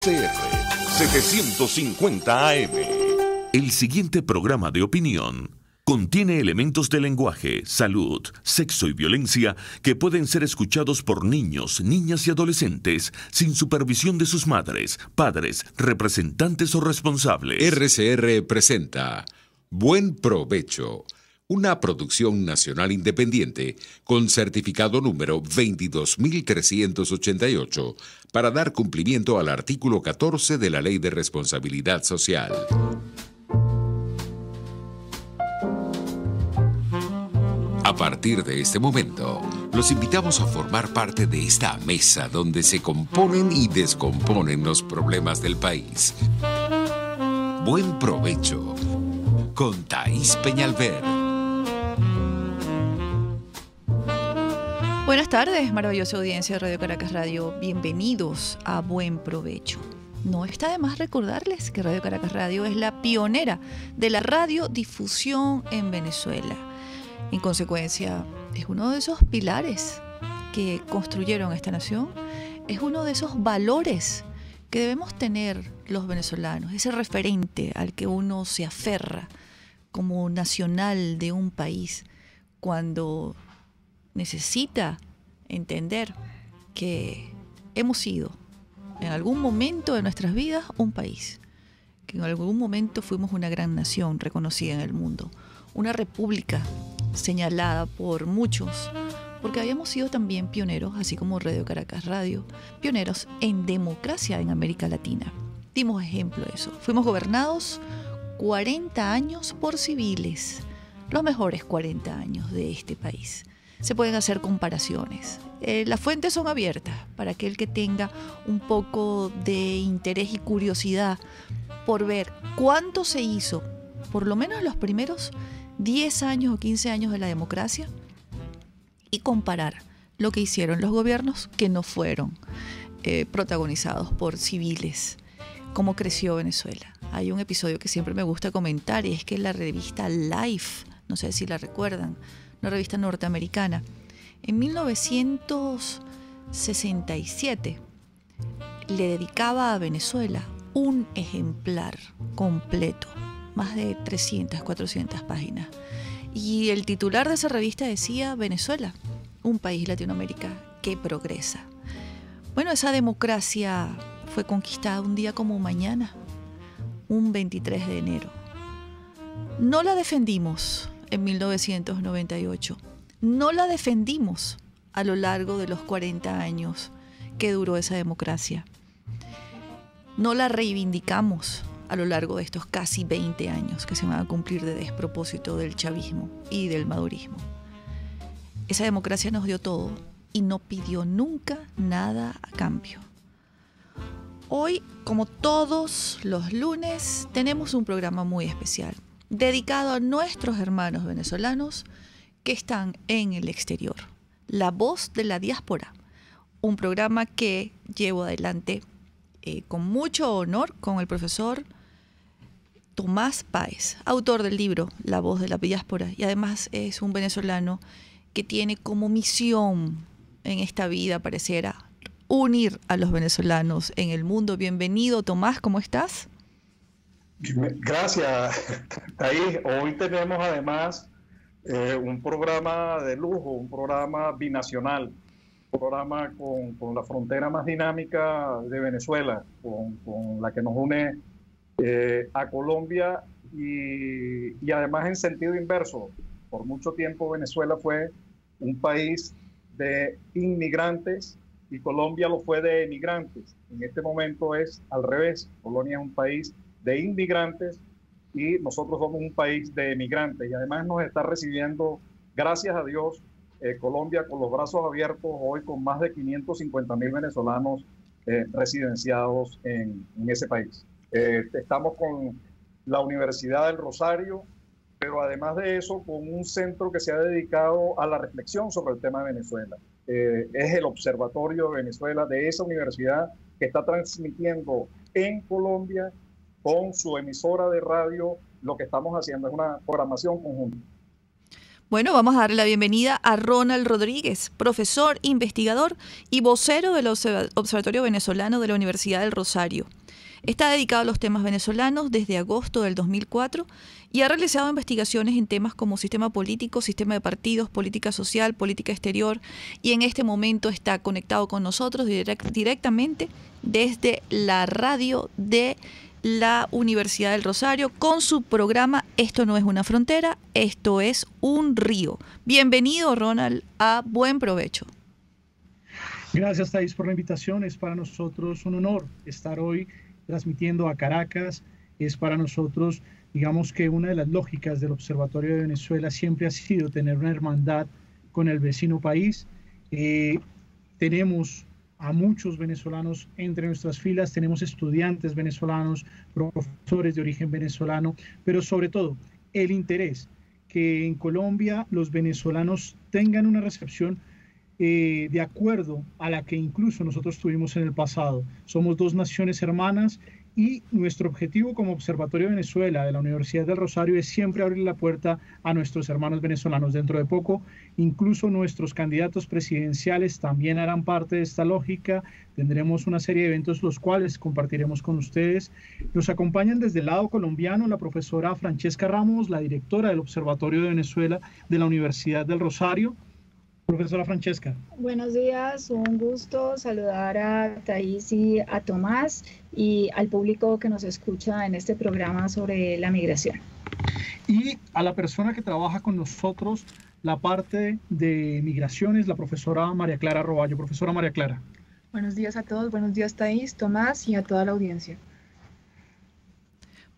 CR 750 AM. El siguiente programa de opinión contiene elementos de lenguaje, salud, sexo y violencia que pueden ser escuchados por niños, niñas y adolescentes sin supervisión de sus madres, padres, representantes o responsables. RCR presenta Buen Provecho, una producción nacional independiente con certificado número 22388 para dar cumplimiento al artículo 14 de la Ley de Responsabilidad Social. A partir de este momento, los invitamos a formar parte de esta mesa donde se componen y descomponen los problemas del país. Buen Provecho con Thaís Peñalver. Buenas tardes, maravillosa audiencia de Radio Caracas Radio. Bienvenidos a Buen Provecho. No está de más recordarles que Radio Caracas Radio es la pionera de la radiodifusión en Venezuela. En consecuencia, es uno de esos pilares que construyeron esta nación, es uno de esos valores que debemos tener los venezolanos, ese referente al que uno se aferra como nacional de un país cuando necesita entender que hemos sido en algún momento de nuestras vidas un país, que en algún momento fuimos una gran nación reconocida en el mundo, una república señalada por muchos, porque habíamos sido también pioneros, así como Radio Caracas Radio, pioneros en democracia en América Latina. Dimos ejemplo de eso. Fuimos gobernados 40 años por civiles, los mejores 40 años de este país. Se pueden hacer comparaciones. Las fuentes son abiertas para aquel que tenga un poco de interés y curiosidad por ver cuánto se hizo, por lo menos los primeros 10 años o 15 años de la democracia, y comparar lo que hicieron los gobiernos que no fueron protagonizados por civiles, cómo creció Venezuela. Hay un episodio que siempre me gusta comentar y es que la revista Life, no sé si la recuerdan, una revista norteamericana, en 1967 le dedicaba a Venezuela un ejemplar completo, más de 300, 400 páginas. Y el titular de esa revista decía: Venezuela, un país Latinoamérica que progresa. Bueno, esa democracia fue conquistada un día como mañana, un 23 de enero. No la defendimos en 1998. No la defendimos a lo largo de los 40 años que duró esa democracia. No la reivindicamos a lo largo de estos casi 20 años que se van a cumplir de despropósito del chavismo y del madurismo. Esa democracia nos dio todo y no pidió nunca nada a cambio. Hoy, como todos los lunes, tenemos un programa muy especial dedicado a nuestros hermanos venezolanos que están en el exterior. La voz de la diáspora, un programa que llevo adelante con mucho honor con el profesor Tomás Páez, autor del libro La voz de la diáspora, y además es un venezolano que tiene como misión en esta vida, pareciera, unir a los venezolanos en el mundo. Bienvenido, Tomás, ¿cómo estás? Gracias, Thaís. Hoy tenemos además un programa de lujo, un programa binacional, un programa con la frontera más dinámica de Venezuela, con la que nos une a Colombia y además en sentido inverso. Por mucho tiempo Venezuela fue un país de inmigrantes y Colombia lo fue de emigrantes. En este momento es al revés. Colombia es un país de inmigrantes y nosotros somos un país de emigrantes, y además nos está recibiendo, gracias a Dios, Colombia con los brazos abiertos hoy, con más de 550,000 venezolanos residenciados en ese país. Estamos con la Universidad del Rosario, pero además de eso con un centro que se ha dedicado a la reflexión sobre el tema de Venezuela. Es el Observatorio de Venezuela de esa universidad, que está transmitiendo en Colombia con su emisora de radio. Lo que estamos haciendo es una programación conjunta. Bueno, vamos a darle la bienvenida a Ronald Rodríguez, profesor, investigador y vocero del Observatorio Venezolano de la Universidad del Rosario. Está dedicado a los temas venezolanos desde agosto del 2004 y ha realizado investigaciones en temas como sistema político, sistema de partidos, política social, política exterior, y en este momento está conectado con nosotros directamente desde la radio de la Universidad del Rosario con su programa Esto no es una frontera, esto es un río. Bienvenido, Ronald, a Buen Provecho. Gracias, Thais, por la invitación. Es para nosotros un honor estar hoy transmitiendo a Caracas. Es para nosotros, digamos que una de las lógicas del Observatorio de Venezuela siempre ha sido tener una hermandad con el vecino país. Tenemos a muchos venezolanos entre nuestras filas, tenemos estudiantes venezolanos, profesores de origen venezolano, pero sobre todo el interés que en Colombia los venezolanos tengan una recepción de acuerdo a la que incluso nosotros tuvimos en el pasado. Somos dos naciones hermanas y nuestro objetivo como Observatorio de Venezuela de la Universidad del Rosario es siempre abrir la puerta a nuestros hermanos venezolanos. Dentro de poco, incluso nuestros candidatos presidenciales también harán parte de esta lógica. Tendremos una serie de eventos los cuales compartiremos con ustedes. Nos acompañan desde el lado colombiano la profesora Francesca Ramos, la directora del Observatorio de Venezuela de la Universidad del Rosario. Profesora Francesca. Buenos días, un gusto saludar a Thais y a Tomás y al público que nos escucha en este programa sobre la migración. Y a la persona que trabaja con nosotros la parte de migraciones, la profesora María Clara Roballo. Profesora María Clara. Buenos días a todos, buenos días Thais, Tomás y a toda la audiencia.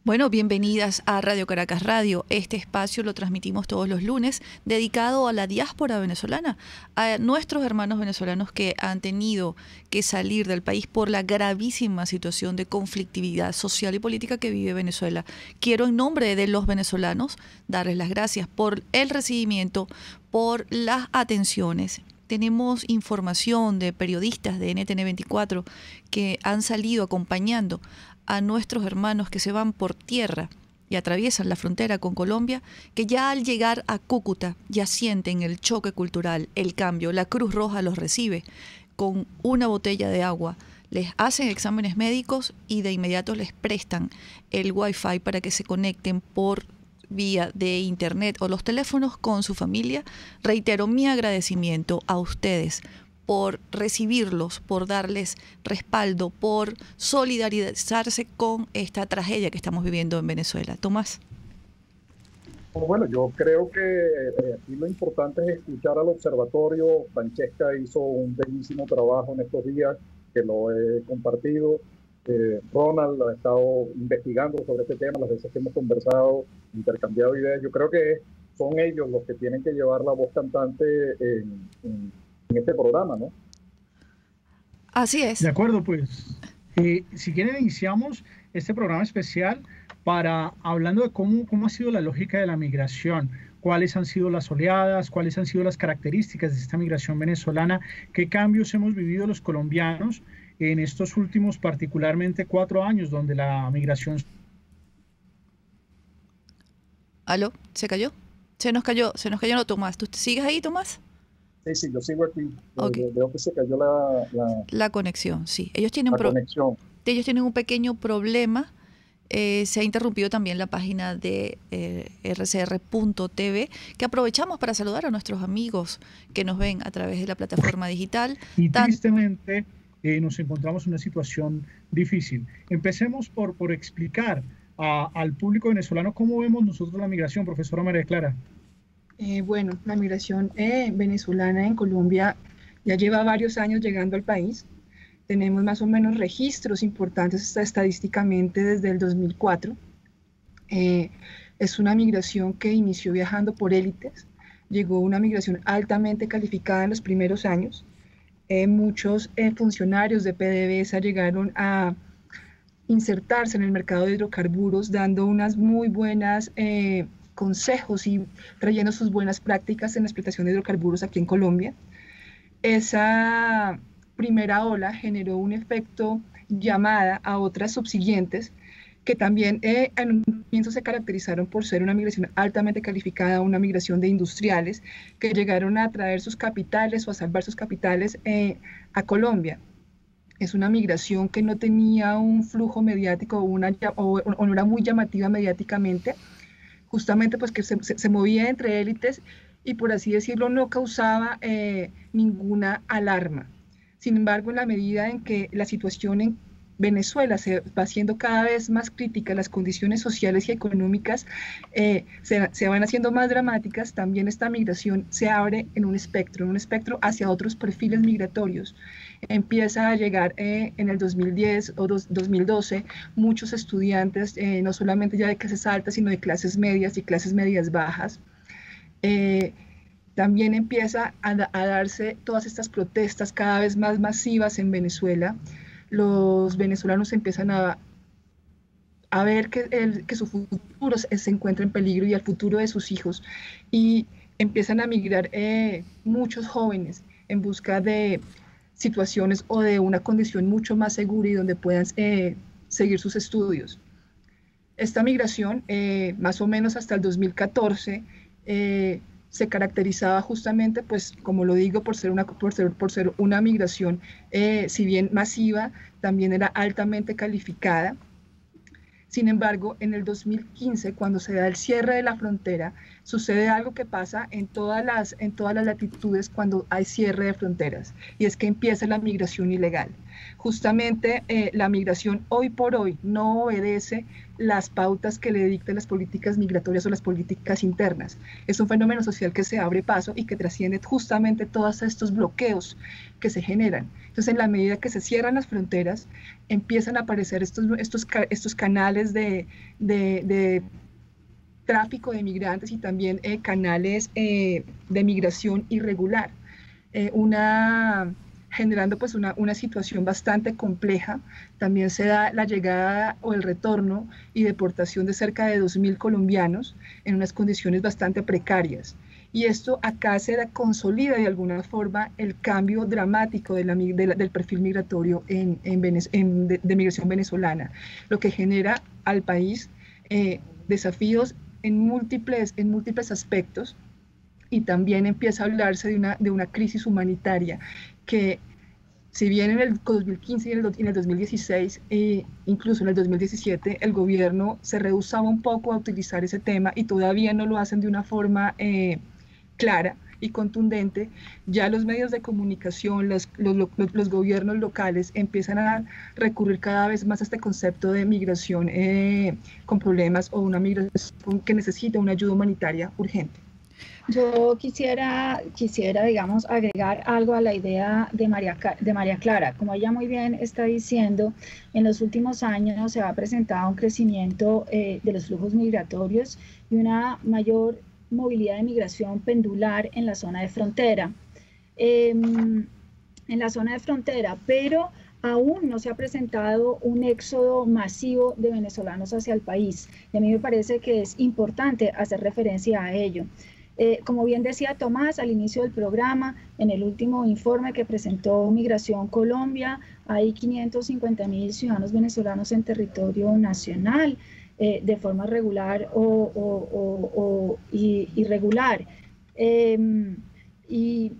Bueno, bienvenidas a Radio Caracas Radio. Este espacio lo transmitimos todos los lunes, dedicado a la diáspora venezolana, a nuestros hermanos venezolanos que han tenido que salir del país por la gravísima situación de conflictividad social y política que vive Venezuela. Quiero, en nombre de los venezolanos, darles las gracias por el recibimiento, por las atenciones. Tenemos información de periodistas de NTN 24 que han salido acompañando a nuestros hermanos que se van por tierra y atraviesan la frontera con Colombia, que ya al llegar a Cúcuta ya sienten el choque cultural, el cambio. La Cruz Roja los recibe con una botella de agua, les hacen exámenes médicos y de inmediato les prestan el Wi-Fi para que se conecten por vía de internet o los teléfonos con su familia. Reitero mi agradecimiento a ustedes por recibirlos, por darles respaldo, por solidarizarse con esta tragedia que estamos viviendo en Venezuela. Tomás. Bueno, yo creo que aquí lo importante es escuchar al observatorio. Francesca hizo un bellísimo trabajo en estos días, que lo he compartido. Ronald ha estado investigando sobre este tema las veces que hemos conversado, intercambiado ideas. Yo creo que son ellos los que tienen que llevar la voz cantante en este programa, ¿no? Así es. De acuerdo, pues. Si quieren, iniciamos este programa especial hablando de cómo ha sido la lógica de la migración, cuáles han sido las oleadas, cuáles han sido las características de esta migración venezolana, qué cambios hemos vivido los colombianos en estos últimos particularmente 4 años, donde la migración... ¿Aló? ¿Se cayó? Se nos cayó, no, Tomás. ¿Tú sigues ahí, Tomás? Sí, yo sigo aquí. Okay. Veo que se cayó la conexión, sí. Ellos tienen un pequeño problema. Se ha interrumpido también la página de rcr.tv, que aprovechamos para saludar a nuestros amigos que nos ven a través de la plataforma digital. Y tristemente nos encontramos en una situación difícil. Empecemos por explicar al público venezolano cómo vemos nosotros la migración, profesora María Clara. Bueno, la migración venezolana en Colombia ya lleva varios años llegando al país. Tenemos más o menos registros importantes estadísticamente desde el 2004. Es una migración que inició viajando por élites. Llegó una migración altamente calificada en los primeros años. Muchos funcionarios de PDVSA llegaron a insertarse en el mercado de hidrocarburos, dando unas muy buenas consejos y trayendo sus buenas prácticas en la explotación de hidrocarburos aquí en Colombia. Esa primera ola generó un efecto llamada a otras subsiguientes que también en un comienzo se caracterizaron por ser una migración altamente calificada, una migración de industriales que llegaron a traer sus capitales o a salvar sus capitales a Colombia. Es una migración que no tenía un flujo mediático o no era muy llamativa mediáticamente, justamente pues que se movía entre élites y, por así decirlo, no causaba ninguna alarma. Sin embargo, en la medida en que la situación en Venezuela se va haciendo cada vez más crítica, las condiciones sociales y económicas se van haciendo más dramáticas, también esta migración se abre en un espectro hacia otros perfiles migratorios. Empieza a llegar en el 2010 o 2012 muchos estudiantes, no solamente ya de clases altas, sino de clases medias y clases medias bajas. También empieza a darse todas estas protestas cada vez más masivas en Venezuela. Los venezolanos empiezan a ver que su futuro se encuentra en peligro y el futuro de sus hijos, y empiezan a migrar muchos jóvenes en busca de situaciones o de una condición mucho más segura y donde puedan seguir sus estudios. Esta migración, más o menos hasta el 2014, se caracterizaba justamente, pues, como lo digo, por ser una migración, si bien masiva, también era altamente calificada. Sin embargo, en el 2015, cuando se da el cierre de la frontera, sucede algo que pasa en todas las latitudes cuando hay cierre de fronteras, y es que empieza la migración ilegal. Justamente la migración hoy por hoy no obedece las pautas que le dictan las políticas migratorias o las políticas internas. Es un fenómeno social que se abre paso y que trasciende justamente todos estos bloqueos que se generan. Entonces, en la medida que se cierran las fronteras, empiezan a aparecer estos canales de tráfico de migrantes y también canales de migración irregular, generando pues una situación bastante compleja. También se da la llegada o el retorno y deportación de cerca de 2.000 colombianos en unas condiciones bastante precarias. Y esto acá consolida de alguna forma el cambio dramático del perfil migratorio de migración venezolana, lo que genera al país desafíos en múltiples aspectos, y también empieza a hablarse de una crisis humanitaria que, si bien en el 2015 y en el 2016, incluso en el 2017, el gobierno se rehusaba un poco a utilizar ese tema y todavía no lo hacen de una forma clara y contundente, ya los medios de comunicación, los gobiernos locales empiezan a recurrir cada vez más a este concepto de migración con problemas o una migración que necesita una ayuda humanitaria urgente. Yo quisiera, digamos, agregar algo a la idea de María Clara. Como ella muy bien está diciendo, en los últimos años se ha presentado un crecimiento de los flujos migratorios y una mayor movilidad de migración pendular en la zona de frontera. Pero aún no se ha presentado un éxodo masivo de venezolanos hacia el país. Y a mí me parece que es importante hacer referencia a ello. Como bien decía Tomás al inicio del programa, en el último informe que presentó Migración Colombia, hay 550.000 ciudadanos venezolanos en territorio nacional, de forma regular o irregular. Y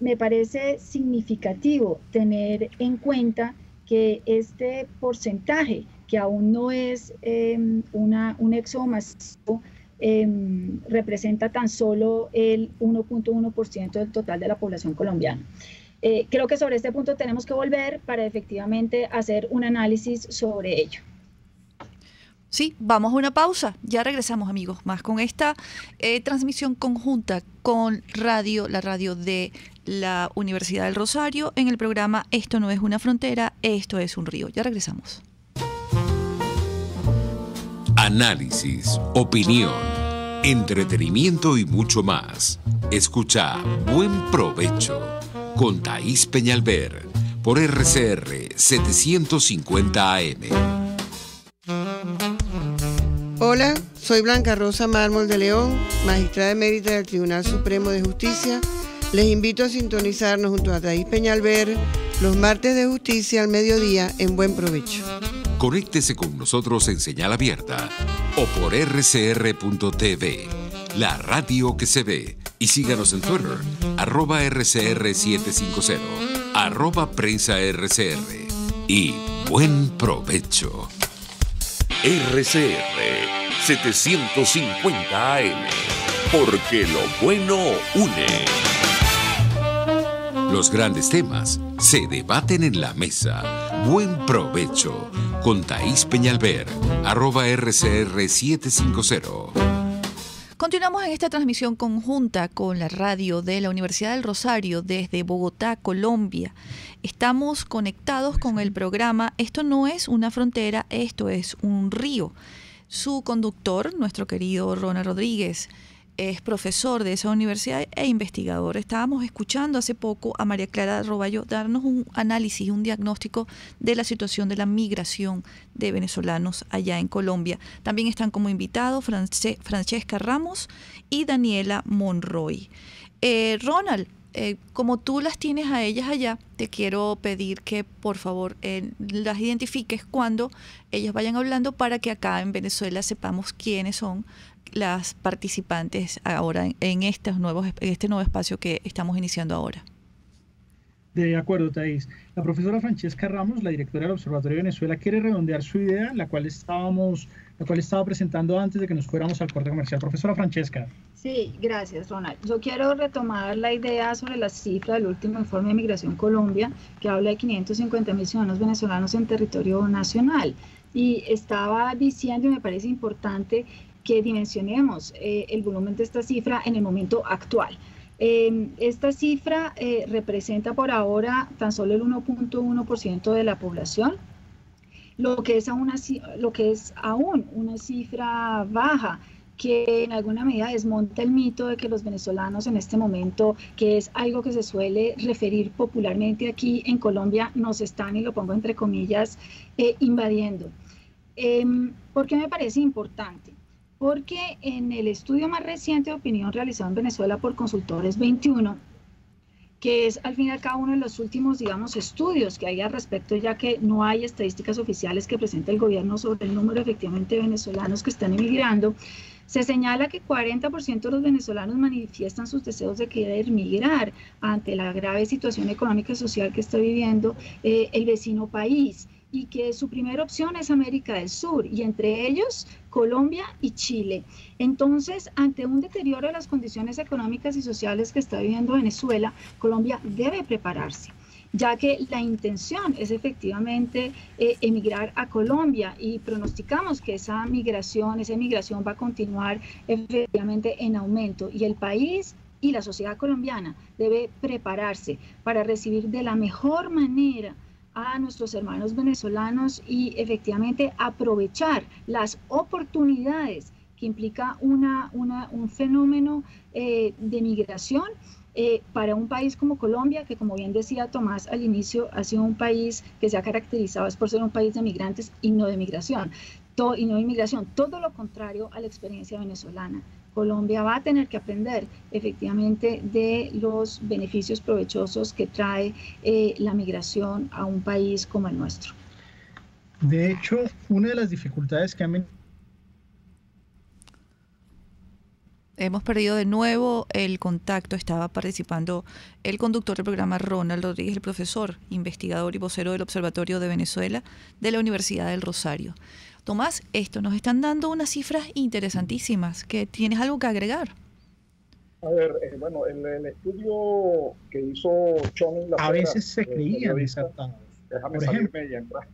me parece significativo tener en cuenta que este porcentaje, que aún no es un éxodo masivo, representa tan solo el 1.1% del total de la población colombiana. Creo que sobre este punto tenemos que volver para efectivamente hacer un análisis sobre ello. Sí, vamos a una pausa. Ya regresamos, amigos, más con esta transmisión conjunta con la radio de la Universidad del Rosario en el programa Esto no es una frontera, esto es un río. Ya regresamos. Análisis, opinión, entretenimiento y mucho más. Escucha Buen Provecho con Thaís Peñalver por RCR 750 AM. Hola, soy Blanca Rosa Mármol de León, magistrada emérita del Tribunal Supremo de Justicia. Les invito a sintonizarnos junto a Thaís Peñalver los martes de justicia al mediodía en Buen Provecho. Conéctese con nosotros en señal abierta o por rcr.tv, la radio que se ve. Y síganos en Twitter, @RCR750, @PrensaRCR. Y buen provecho. RCR 750 AM, porque lo bueno une. Los grandes temas se debaten en la mesa. Buen provecho con Thaís Peñalver, @RCR750. Continuamos en esta transmisión conjunta con la radio de la Universidad del Rosario desde Bogotá, Colombia. Estamos conectados con el programa Esto no es una frontera, esto es un río. Su conductor, nuestro querido Ronald Rodríguez, es profesor de esa universidad e investigador. Estábamos escuchando hace poco a María Clara Roballo darnos un análisis, un diagnóstico de la situación de la migración de venezolanos allá en Colombia. También están como invitados Francesca Ramos y Daniela Monroy. Ronald, como tú las tienes a ellas allá, te quiero pedir que por favor las identifiques cuando ellas vayan hablando para que acá en Venezuela sepamos quiénes son las participantes ahora en este nuevo espacio que estamos iniciando ahora. De acuerdo, Thaís. La profesora Francesca Ramos, la directora del Observatorio de Venezuela, quiere redondear su idea, la cual estaba presentando antes de que nos fuéramos al corte comercial. Profesora Francesca. Sí, gracias, Ronald. Yo quiero retomar la idea sobre la cifra del último informe de Migración Colombia, que habla de 550.000 ciudadanos venezolanos en territorio nacional. Y estaba diciendo, y me parece importante, que dimensionemos el volumen de esta cifra en el momento actual. Esta cifra representa por ahora tan solo el 1.1% de la población, lo que es aún una cifra baja, que en alguna medida desmonta el mito de que los venezolanos en este momento, que es algo que se suele referir popularmente aquí en Colombia, nos están, y lo pongo entre comillas, invadiendo. ¿Por qué me parece importante? Porque en el estudio más reciente de opinión realizado en Venezuela por Consultores 21, que es al fin y al cabo uno de los últimos, digamos, estudios que hay al respecto, ya que no hay estadísticas oficiales que presente el gobierno sobre el número efectivamente de venezolanos que están emigrando, se señala que 40% de los venezolanos manifiestan sus deseos de querer migrar ante la grave situación económica y social que está viviendo el vecino país, y que su primera opción es América del Sur, y entre ellos Colombia y Chile. Entonces, ante un deterioro de las condiciones económicas y sociales que está viviendo Venezuela, Colombia debe prepararse, ya que la intención es efectivamente emigrar a Colombia, y pronosticamos que esa migración va a continuar efectivamente en aumento, y el país y la sociedad colombiana debe prepararse para recibir de la mejor manera a nuestros hermanos venezolanos y efectivamente aprovechar las oportunidades que implica un fenómeno de migración para un país como Colombia, que como bien decía Tomás al inicio, ha sido un país que se ha caracterizado por ser un país de migrantes y no de migración, todo lo contrario a la experiencia venezolana. Colombia va a tener que aprender efectivamente de los beneficios provechosos que trae la migración a un país como el nuestro. De hecho, una de las dificultades que han... Hemos perdido de nuevo el contacto. Estaba participando el conductor del programa, Ronald Rodríguez, el profesor, investigador y vocero del Observatorio de Venezuela de la Universidad del Rosario. Tomás, nos están dando unas cifras interesantísimas. ¿Tienes algo que agregar? A ver, bueno, el estudio que hizo Chonin a veces se creían desatados. Déjame Por salirme ejemplo, y entrar.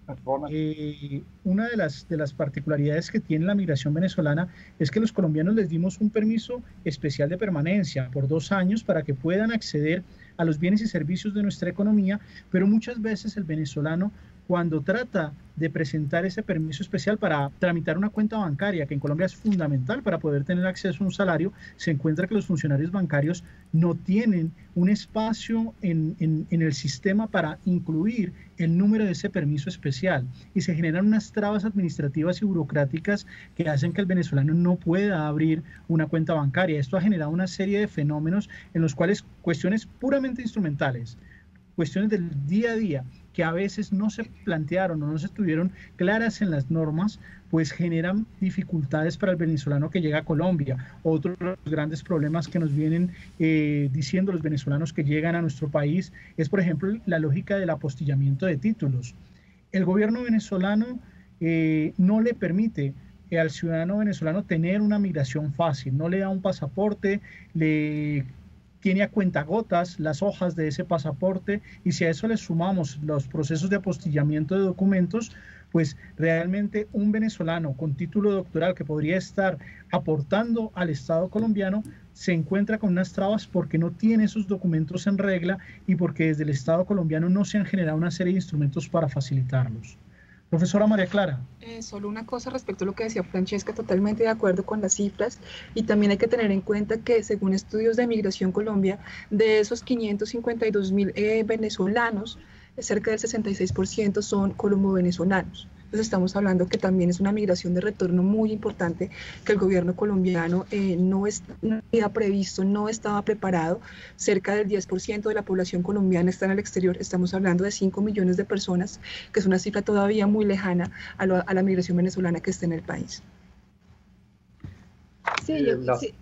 Una de las particularidades que tiene la migración venezolana es que los colombianos les dimos un permiso especial de permanencia por 2 años para que puedan acceder a los bienes y servicios de nuestra economía, pero muchas veces el venezolano, cuando trata de presentar ese permiso especial para tramitar una cuenta bancaria, que en Colombia es fundamental para poder tener acceso a un salario, se encuentra que los funcionarios bancarios no tienen un espacio en el sistema para incluir el número de ese permiso especial, y se generan unas trabas administrativas y burocráticas que hacen que el venezolano no pueda abrir una cuenta bancaria. Esto ha generado una serie de fenómenos en los cuales cuestiones puramente instrumentales, cuestiones del día a día que a veces no se plantearon o no se tuvieron claras en las normas, pues generan dificultades para el venezolano que llega a Colombia. Otro de los grandes problemas que nos vienen diciendo los venezolanos que llegan a nuestro país es, por ejemplo, la lógica del apostillamiento de títulos. El gobierno venezolano no le permite al ciudadano venezolano tener una migración fácil, no le da un pasaporte, tiene a cuentagotas las hojas de ese pasaporte, y si a eso le sumamos los procesos de apostillamiento de documentos, pues realmente un venezolano con título doctoral que podría estar aportando al Estado colombiano se encuentra con unas trabas porque no tiene esos documentos en regla y porque desde el Estado colombiano no se han generado una serie de instrumentos para facilitarlos. Profesora María Clara. Solo una cosa respecto a lo que decía Francesca, totalmente de acuerdo con las cifras, y también hay que tener en cuenta que según estudios de Migración Colombia, de esos 552.000 venezolanos, cerca del 66% son colombo-venezolanos. Entonces estamos hablando que también es una migración de retorno muy importante que el gobierno colombiano no había previsto, no estaba preparado. Cerca del 10% de la población colombiana está en el exterior. Estamos hablando de 5 millones de personas, que es una cifra todavía muy lejana a la migración venezolana que está en el país. Sí, sí.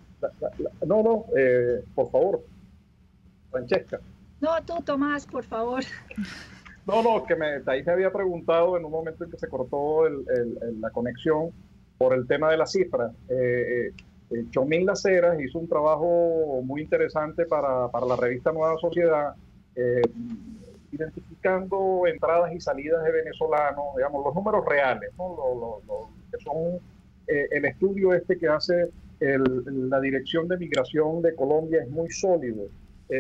Por favor, Francesca. No, tú, Tomás, por favor. No, que ahí me había preguntado en un momento en que se cortó la conexión por el tema de las cifras. Chomín Las Heras hizo un trabajo muy interesante para la revista Nueva Sociedad, identificando entradas y salidas de venezolanos, digamos, los números reales, ¿no? Que son el estudio que hace la Dirección de Migración de Colombia es muy sólido.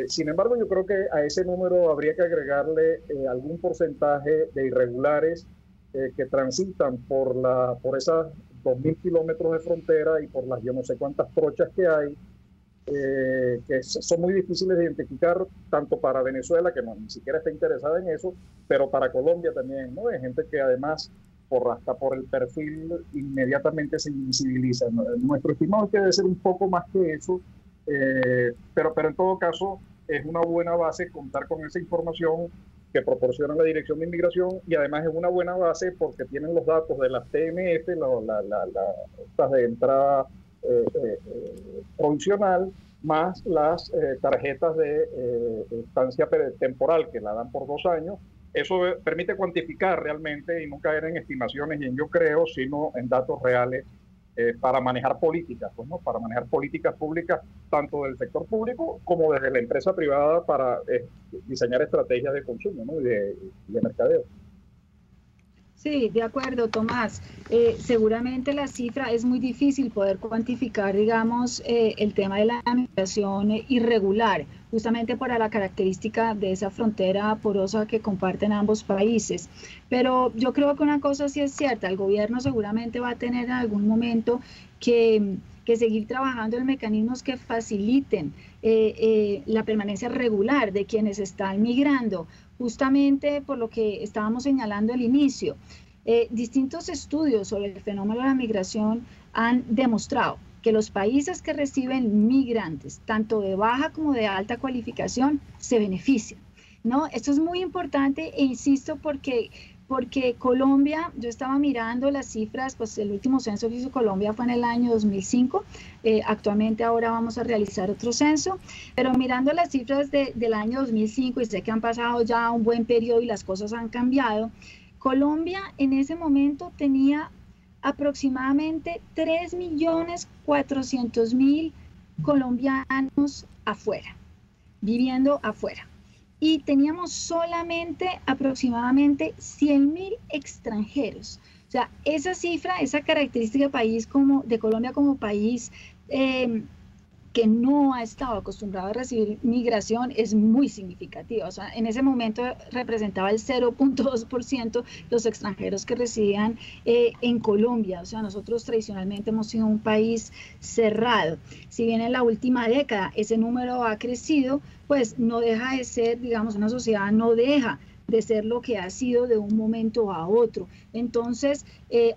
Sin embargo, yo creo que a ese número habría que agregarle algún porcentaje de irregulares que transitan por esas 2.000 kilómetros de frontera y por las yo no sé cuántas trochas que hay, que son muy difíciles de identificar tanto para Venezuela, que ni siquiera está interesada en eso, pero para Colombia también, ¿no? Hay gente que además, hasta por el perfil, inmediatamente se invisibiliza. Nuestro estimado es que debe ser un poco más que eso. Pero en todo caso es una buena base contar con esa información que proporciona la Dirección de Inmigración, y además es una buena base porque tienen los datos de las TMF, estas de entrada provisional, más las tarjetas de estancia temporal que la dan por 2 años. Eso permite cuantificar realmente y no caer en estimaciones y en yo creo, sino en datos reales para manejar políticas, pues, ¿no? Para manejar políticas públicas tanto del sector público como desde la empresa privada para diseñar estrategias de consumo, ¿no? y de mercadeo. Sí, de acuerdo, Tomás. Seguramente la cifra es muy difícil poder cuantificar, digamos, el tema de la migración irregular, justamente por la característica de esa frontera porosa que comparten ambos países. Pero yo creo que una cosa sí es cierta, el gobierno seguramente va a tener en algún momento que seguir trabajando en mecanismos que faciliten la permanencia regular de quienes están migrando, justamente por lo que estábamos señalando al inicio. Distintos estudios sobre el fenómeno de la migración han demostrado que los países que reciben migrantes, tanto de baja como de alta cualificación, se benefician, ¿no? Esto es muy importante e insisto porque Colombia, yo estaba mirando las cifras, pues el último censo que hizo Colombia fue en el año 2005, actualmente ahora vamos a realizar otro censo, pero mirando las cifras del año 2005, y sé que han pasado ya un buen periodo y las cosas han cambiado, Colombia en ese momento tenía aproximadamente 3.400.000 colombianos afuera, viviendo afuera. Y teníamos solamente aproximadamente 100.000 extranjeros. O sea, esa cifra, esa característica de Colombia como país que no ha estado acostumbrado a recibir migración es muy significativa. O sea, en ese momento representaba el 0.2% los extranjeros que residían en Colombia. O sea, nosotros tradicionalmente hemos sido un país cerrado. Si bien en la última década ese número ha crecido, pues no deja de ser, digamos, una sociedad no deja de ser lo que ha sido de un momento a otro. Entonces,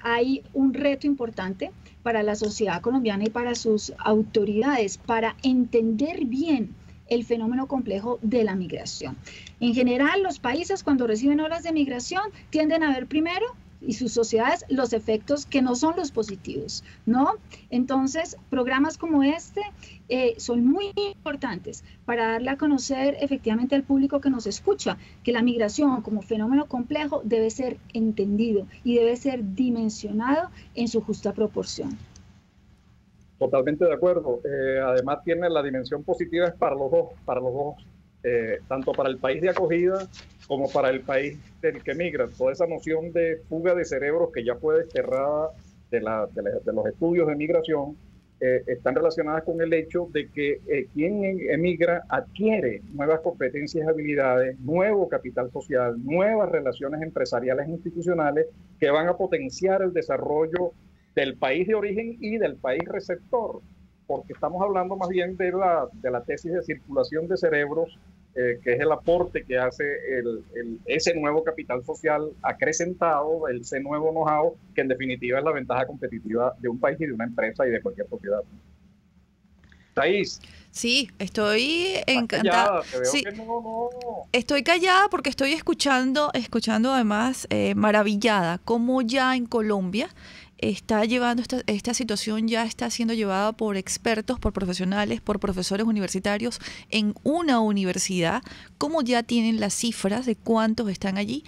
hay un reto importante para la sociedad colombiana y para sus autoridades, para entender bien el fenómeno complejo de la migración. En general, los países cuando reciben olas de migración tienden a ver primero, y sus sociedades, los efectos que no son los positivos, ¿no? Entonces, programas como este son muy importantes para darle a conocer efectivamente al público que nos escucha que la migración como fenómeno complejo debe ser entendido y debe ser dimensionado en su justa proporción. Totalmente de acuerdo. Además tiene la dimensión positiva es para los dos, tanto para el país de acogida como para el país del que migra. Toda esa noción de fuga de cerebros que ya fue desterrada de los estudios de migración están relacionadas con el hecho de que quien emigra adquiere nuevas competencias y habilidades, nuevo capital social, nuevas relaciones empresariales e institucionales que van a potenciar el desarrollo del país de origen y del país receptor, porque estamos hablando más bien de la tesis de circulación de cerebros, que es el aporte que hace ese nuevo capital social acrecentado, ese nuevo know-how, que en definitiva es la ventaja competitiva de un país y de una empresa y de cualquier sociedad. Thais. Sí, estoy encantada. Sí. No. Estoy callada porque estoy escuchando además maravillada cómo ya en Colombia está llevando esta situación, ya está siendo llevada por expertos, por profesionales, por profesores universitarios en una universidad, como ya tienen las cifras de cuántos están allí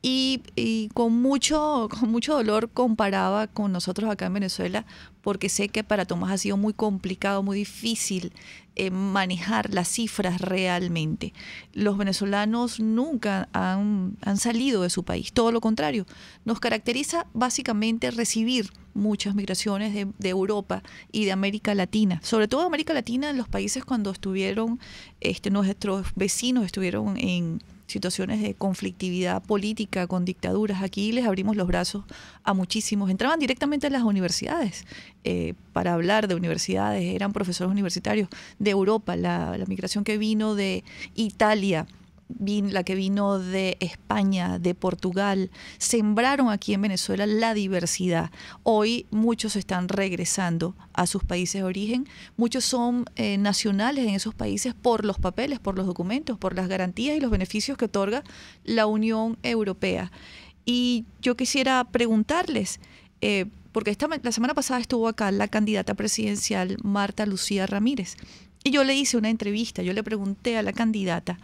y con mucho dolor comparaba con nosotros acá en Venezuela, porque sé que para Tomás ha sido muy complicado, muy difícil manejar las cifras realmente. Los venezolanos nunca han salido de su país, todo lo contrario. Nos caracteriza básicamente recibir muchas migraciones de Europa y de América Latina, sobre todo América Latina, en los países cuando estuvieron, nuestros vecinos estuvieron en situaciones de conflictividad política con dictaduras. Aquí les abrimos los brazos a muchísimos. Entraban directamente a las universidades para hablar de universidades, eran profesores universitarios de Europa, la migración que vino de Italia, la que vino de España, de Portugal, sembraron aquí en Venezuela la diversidad. Hoy muchos están regresando a sus países de origen, muchos son nacionales en esos países por los papeles, por los documentos, por las garantías y los beneficios que otorga la Unión Europea. Y yo quisiera preguntarles, porque la semana pasada estuvo acá la candidata presidencial Marta Lucía Ramírez, y yo le hice una entrevista, yo le pregunté a la candidata,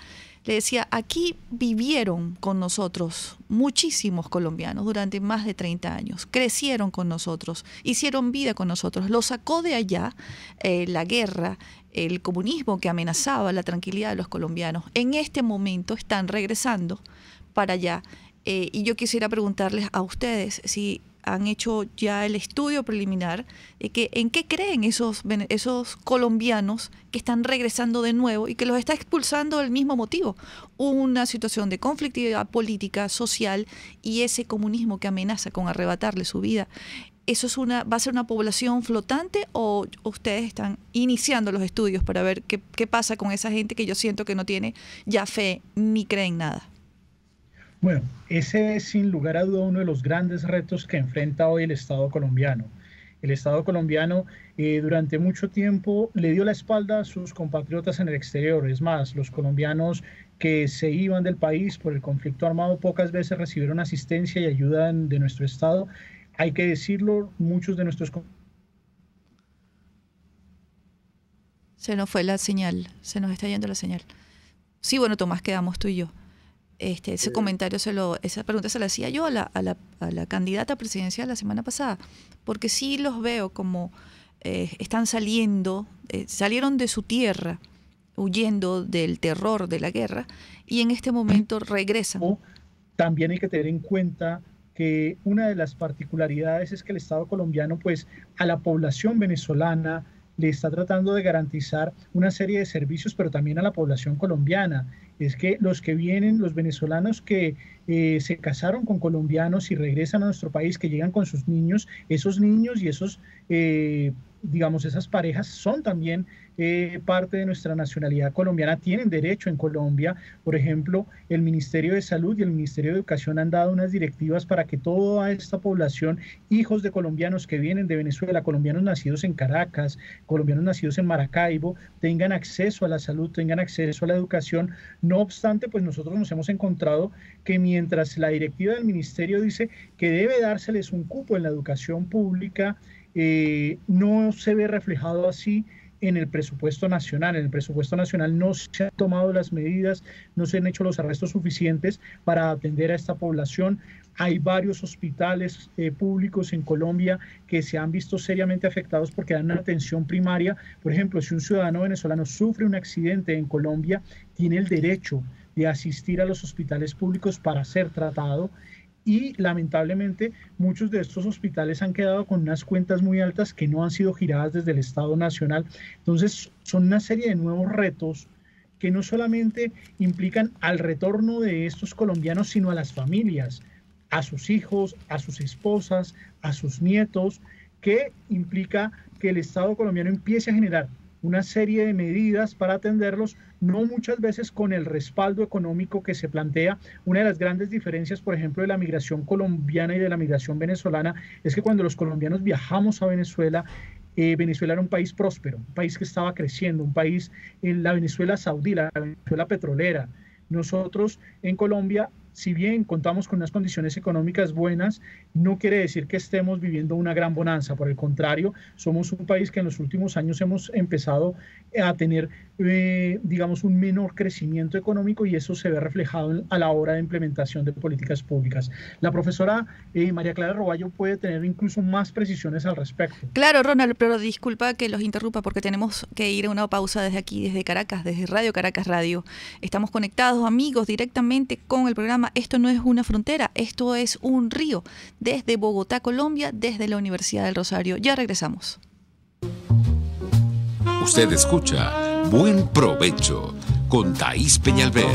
le decía, aquí vivieron con nosotros muchísimos colombianos durante más de 30 años, crecieron con nosotros, hicieron vida con nosotros, lo sacó de allá la guerra, el comunismo que amenazaba la tranquilidad de los colombianos. En este momento están regresando para allá y yo quisiera preguntarles a ustedes si han hecho ya el estudio preliminar de que en qué creen esos colombianos que están regresando de nuevo y que los está expulsando del mismo motivo, una situación de conflictividad política, social y ese comunismo que amenaza con arrebatarle su vida. ¿Eso va a ser una población flotante o ustedes están iniciando los estudios para ver qué pasa con esa gente que yo siento que no tiene ya fe ni cree en nada? Bueno, ese es sin lugar a duda uno de los grandes retos que enfrenta hoy el Estado colombiano. El Estado colombiano durante mucho tiempo le dio la espalda a sus compatriotas en el exterior. Es más, los colombianos que se iban del país por el conflicto armado pocas veces recibieron asistencia y ayuda de nuestro Estado. Hay que decirlo, muchos de nuestros... Se nos fue la señal, se nos está yendo la señal. Sí, bueno, Tomás, quedamos tú y yo. Ese comentario, esa pregunta se la hacía yo a la candidata presidencial la semana pasada, porque sí los veo como están salieron de su tierra, huyendo del terror de la guerra, y en este momento regresan. También hay que tener en cuenta que una de las particularidades es que el Estado colombiano, pues, a la población venezolana le está tratando de garantizar una serie de servicios, pero también a la población colombiana. Es que los que vienen, los venezolanos que se casaron con colombianos y regresan a nuestro país, que llegan con sus niños, esos niños y esos, digamos, esas parejas son también parte de nuestra nacionalidad colombiana tienen derecho en Colombia. Por ejemplo, el Ministerio de Salud y el Ministerio de Educación han dado unas directivas para que toda esta población, hijos de colombianos que vienen de Venezuela, colombianos nacidos en Caracas, colombianos nacidos en Maracaibo, tengan acceso a la salud, tengan acceso a la educación. No obstante, pues nosotros nos hemos encontrado que mientras la directiva del ministerio dice que debe dárseles un cupo en la educación pública, no se ve reflejado así en el presupuesto nacional. En el presupuesto nacional no se han tomado las medidas, no se han hecho los arrestos suficientes para atender a esta población. Hay varios hospitales públicos en Colombia que se han visto seriamente afectados porque dan una atención primaria. Por ejemplo, si un ciudadano venezolano sufre un accidente en Colombia, tiene el derecho de asistir a los hospitales públicos para ser tratado. Y lamentablemente muchos de estos hospitales han quedado con unas cuentas muy altas que no han sido giradas desde el Estado Nacional. Entonces son una serie de nuevos retos que no solamente implican al retorno de estos colombianos, sino a las familias, a sus hijos, a sus esposas, a sus nietos, que implica que el Estado colombiano empiece a generar una serie de medidas para atenderlos, no muchas veces con el respaldo económico que se plantea. Una de las grandes diferencias, por ejemplo, de la migración colombiana y de la migración venezolana es que cuando los colombianos viajamos a Venezuela, Venezuela era un país próspero, un país que estaba creciendo, un país, la Venezuela saudí, la Venezuela petrolera. Nosotros en Colombia, si bien contamos con unas condiciones económicas buenas, no quiere decir que estemos viviendo una gran bonanza. Por el contrario, somos un país que en los últimos años hemos empezado a tener, digamos, un menor crecimiento económico, y eso se ve reflejado a la hora de implementación de políticas públicas. La profesora María Clara Roballo puede tener incluso más precisiones al respecto. Claro, Ronald, pero disculpa que los interrumpa porque tenemos que ir a una pausa desde aquí, desde Caracas, desde Radio Caracas Radio. Estamos conectados, amigos, directamente con el programa Esto no es una frontera, esto es un río, desde Bogotá, Colombia, desde la Universidad del Rosario. Ya regresamos. Usted escucha Buen Provecho con Thaís Peñalver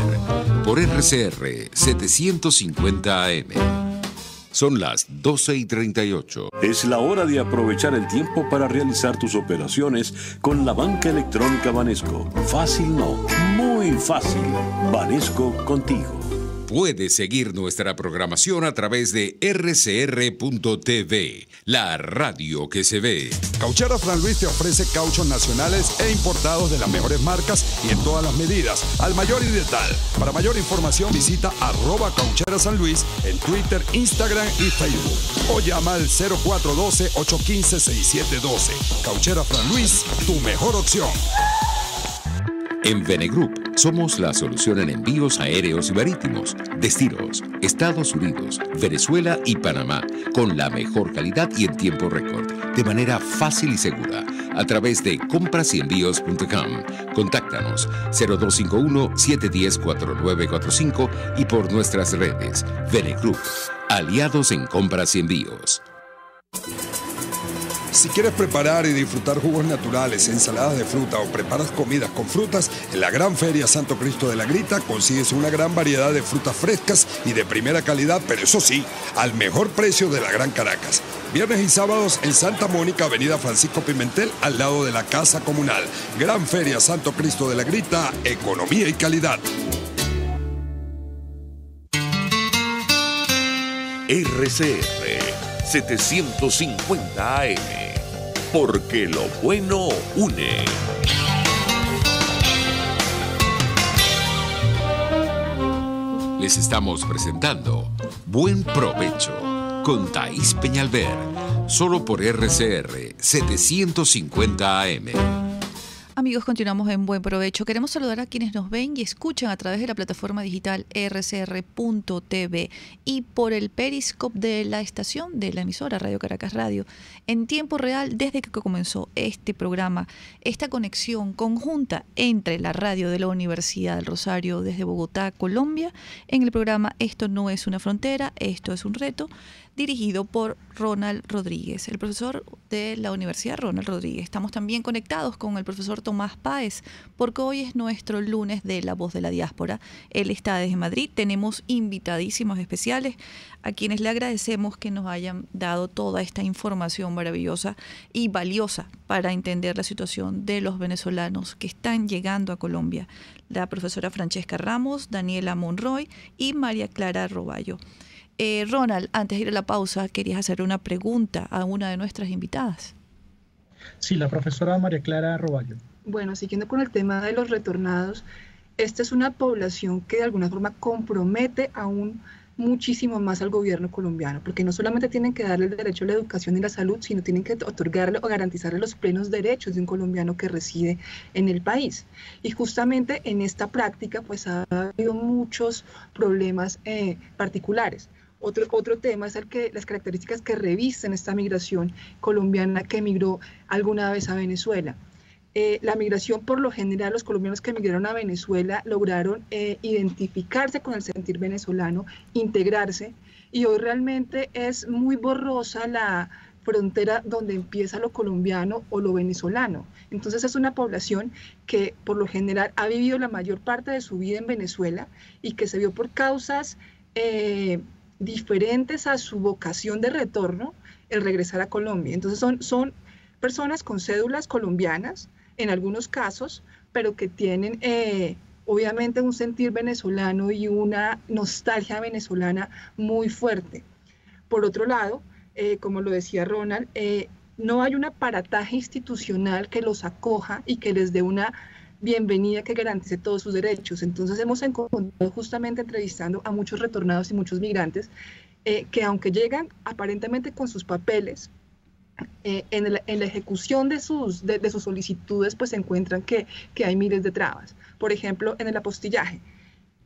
por RCR 750 AM. Son las 12:38. Es la hora de aprovechar el tiempo para realizar tus operaciones con la banca electrónica Banesco. Fácil no, muy fácil. Banesco contigo. Puede seguir nuestra programación a través de rcr.tv, la radio que se ve. Cauchera Fran Luis te ofrece cauchos nacionales e importados de las mejores marcas y en todas las medidas, al mayor y de tal. Para mayor información visita @Cauchera San Luis en Twitter, Instagram y Facebook. O llama al 0412-815-6712. Cauchera Fran Luis, tu mejor opción. En Venegroup somos la solución en envíos aéreos y marítimos, destinos, Estados Unidos, Venezuela y Panamá, con la mejor calidad y en tiempo récord, de manera fácil y segura, a través de comprasenvíos.com. Contáctanos 0251-710-4945 y por nuestras redes. Venegroup, aliados en compras y envíos. Si quieres preparar y disfrutar jugos naturales, ensaladas de fruta o preparas comidas con frutas, en la Gran Feria Santo Cristo de la Grita consigues una gran variedad de frutas frescas y de primera calidad, pero eso sí, al mejor precio de la Gran Caracas. Viernes y sábados en Santa Mónica, Avenida Francisco Pimentel, al lado de la Casa Comunal. Gran Feria Santo Cristo de la Grita, economía y calidad. RCR 750 AM, porque lo bueno une. Les estamos presentando Buen Provecho con Thaís Peñalver, solo por RCR 750 AM. Amigos, continuamos en Buen Provecho. Queremos saludar a quienes nos ven y escuchan a través de la plataforma digital rcr.tv y por el Periscope de la estación de la emisora Radio Caracas Radio, en tiempo real desde que comenzó este programa, esta conexión conjunta entre la radio de la Universidad del Rosario desde Bogotá, Colombia, en el programa Esto no es una frontera, esto es un reto, dirigido por Ronald Rodríguez, el profesor de la Universidad Ronald Rodríguez. Estamos también conectados con el profesor Tomás Páez, porque hoy es nuestro lunes de La Voz de la Diáspora. Él está desde Madrid. Tenemos invitadísimos especiales a quienes le agradecemos que nos hayan dado toda esta información maravillosa y valiosa para entender la situación de los venezolanos que están llegando a Colombia. La profesora Francesca Ramos, Daniela Monroy y María Clara Roballo. Ronald, antes de ir a la pausa, querías hacer una pregunta a una de nuestras invitadas. Sí, la profesora María Clara Roballo. Bueno, siguiendo con el tema de los retornados, esta es una población que de alguna forma compromete aún muchísimo más al gobierno colombiano, porque no solamente tienen que darle el derecho a la educación y la salud, sino tienen que otorgarle o garantizarle los plenos derechos de un colombiano que reside en el país. Y justamente en esta práctica pues ha habido muchos problemas particulares. Otro tema es las características que revisten esta migración colombiana que emigró alguna vez a Venezuela. La migración, por lo general, los colombianos que emigraron a Venezuela lograron identificarse con el sentir venezolano, integrarse, y hoy realmente es muy borrosa la frontera donde empieza lo colombiano o lo venezolano. Entonces es una población que por lo general ha vivido la mayor parte de su vida en Venezuela y que se vio por causas diferentes a su vocación de retorno el regresar a Colombia. Entonces son personas con cédulas colombianas en algunos casos, pero que tienen obviamente un sentir venezolano y una nostalgia venezolana muy fuerte. Por otro lado, como lo decía Ronald, no hay un aparataje institucional que los acoja y que les dé una bienvenida que garantice todos sus derechos. Entonces hemos encontrado justamente entrevistando a muchos retornados y muchos migrantes que aunque llegan aparentemente con sus papeles, en la ejecución de sus solicitudes pues se encuentran que hay miles de trabas. Por ejemplo, en el apostillaje,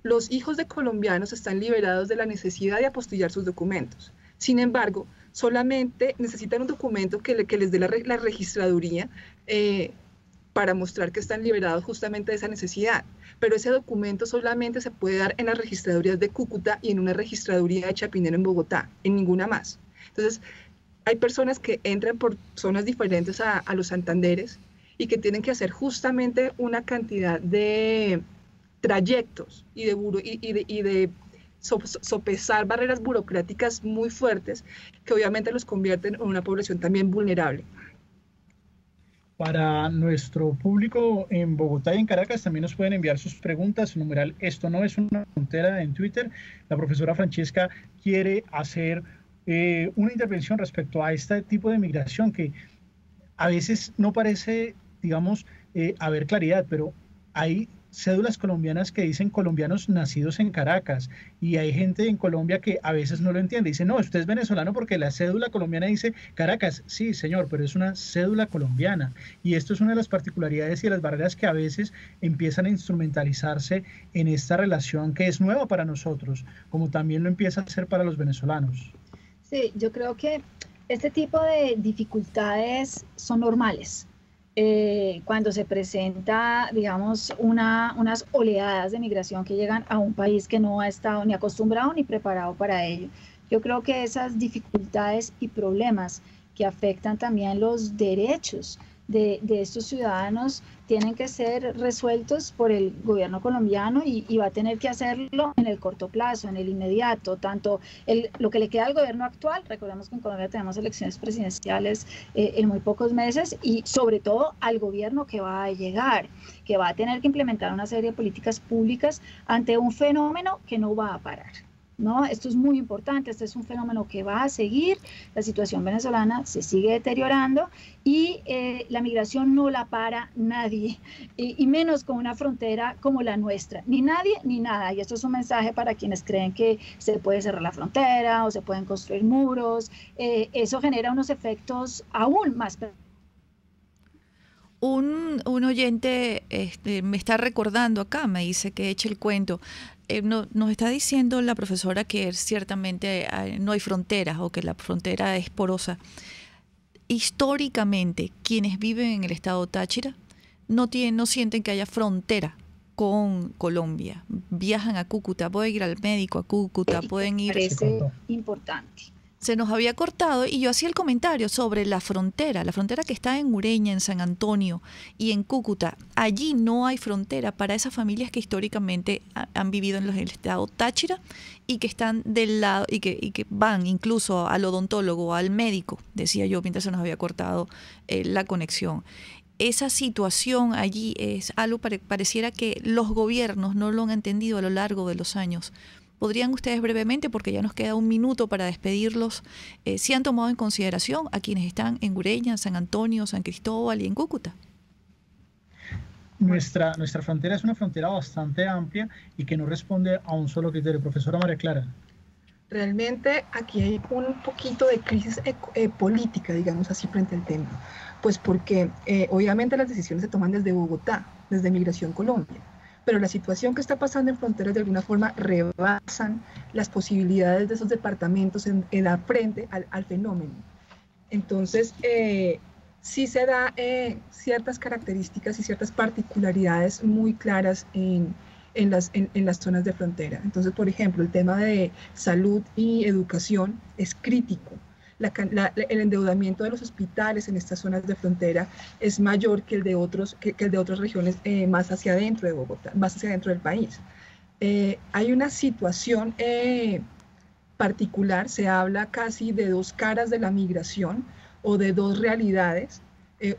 los hijos de colombianos están liberados de la necesidad de apostillar sus documentos. Sin embargo, solamente necesitan un documento que les dé la registraduría para mostrar que están liberados justamente de esa necesidad. Pero ese documento solamente se puede dar en las registradurías de Cúcuta y en una registraduría de Chapinero en Bogotá, en ninguna más. Entonces, hay personas que entran por zonas diferentes a los Santanderes y que tienen que hacer justamente una cantidad de trayectos y de sopesar barreras burocráticas muy fuertes que obviamente los convierten en una población también vulnerable. Para nuestro público en Bogotá y en Caracas también nos pueden enviar sus preguntas. Numeral Esto no es una frontera en Twitter. La profesora Francesca quiere hacer una intervención respecto a este tipo de migración que a veces no parece, digamos, haber claridad, pero hay cédulas colombianas que dicen colombianos nacidos en Caracas y hay gente en Colombia que a veces no lo entiende. Dice, no, usted es venezolano porque la cédula colombiana dice Caracas. Sí, señor, pero es una cédula colombiana. Y esto es una de las particularidades y de las barreras que a veces empiezan a instrumentalizarse en esta relación que es nueva para nosotros, como también lo empieza a ser para los venezolanos. Sí, yo creo que este tipo de dificultades son normales. Cuando se presenta, digamos, unas oleadas de migración que llegan a un país que no ha estado ni acostumbrado ni preparado para ello. Yo creo que esas dificultades y problemas que afectan también los derechos de estos ciudadanos tienen que ser resueltos por el gobierno colombiano y va a tener que hacerlo en el corto plazo, en el inmediato, tanto lo que le queda al gobierno actual, recordemos que en Colombia tenemos elecciones presidenciales en muy pocos meses, y sobre todo al gobierno que va a llegar, que va a tener que implementar una serie de políticas públicas ante un fenómeno que no va a parar. ¿No? Esto es muy importante, este es un fenómeno que va a seguir, la situación venezolana se sigue deteriorando y la migración no la para nadie, y menos con una frontera como la nuestra, ni nadie ni nada. Y esto es un mensaje para quienes creen que se puede cerrar la frontera o se pueden construir muros. Eso genera unos efectos aún más. Un oyente me está recordando acá, me dice que eche el cuento. Nos está diciendo la profesora que ciertamente no hay fronteras o que la frontera es porosa. Históricamente, quienes viven en el estado Táchira no sienten que haya frontera con Colombia. Viajan a Cúcuta, pueden ir al médico a Cúcuta, pueden ir... Parece importante. se nos había cortado y yo hacía el comentario sobre la frontera que está en Ureña, en San Antonio y en Cúcuta. Allí no hay frontera para esas familias que históricamente han vivido en el estado Táchira y que están del lado y que van incluso al odontólogo, al médico, decía yo mientras se nos había cortado la conexión. Esa situación allí es algo pareciera que los gobiernos no lo han entendido a lo largo de los años. ¿Podrían ustedes brevemente, porque ya nos queda un minuto para despedirlos, si han tomado en consideración a quienes están en Ureña, San Antonio, San Cristóbal y en Cúcuta? Nuestra frontera es una frontera bastante amplia y que no responde a un solo criterio. Profesora María Clara. Realmente aquí hay un poquito de crisis política, digamos así, frente al tema. Pues porque obviamente las decisiones se toman desde Bogotá, desde Migración Colombia. Pero la situación que está pasando en fronteras de alguna forma rebasan las posibilidades de esos departamentos en dar frente al fenómeno. Entonces, sí se da ciertas características y ciertas particularidades muy claras en las zonas de frontera. Entonces, por ejemplo, el tema de salud y educación es crítico. El endeudamiento de los hospitales en estas zonas de frontera es mayor que el de otras regiones más hacia adentro de Bogotá, más hacia adentro del país. Hay una situación particular, se habla casi de dos caras de la migración o de dos realidades.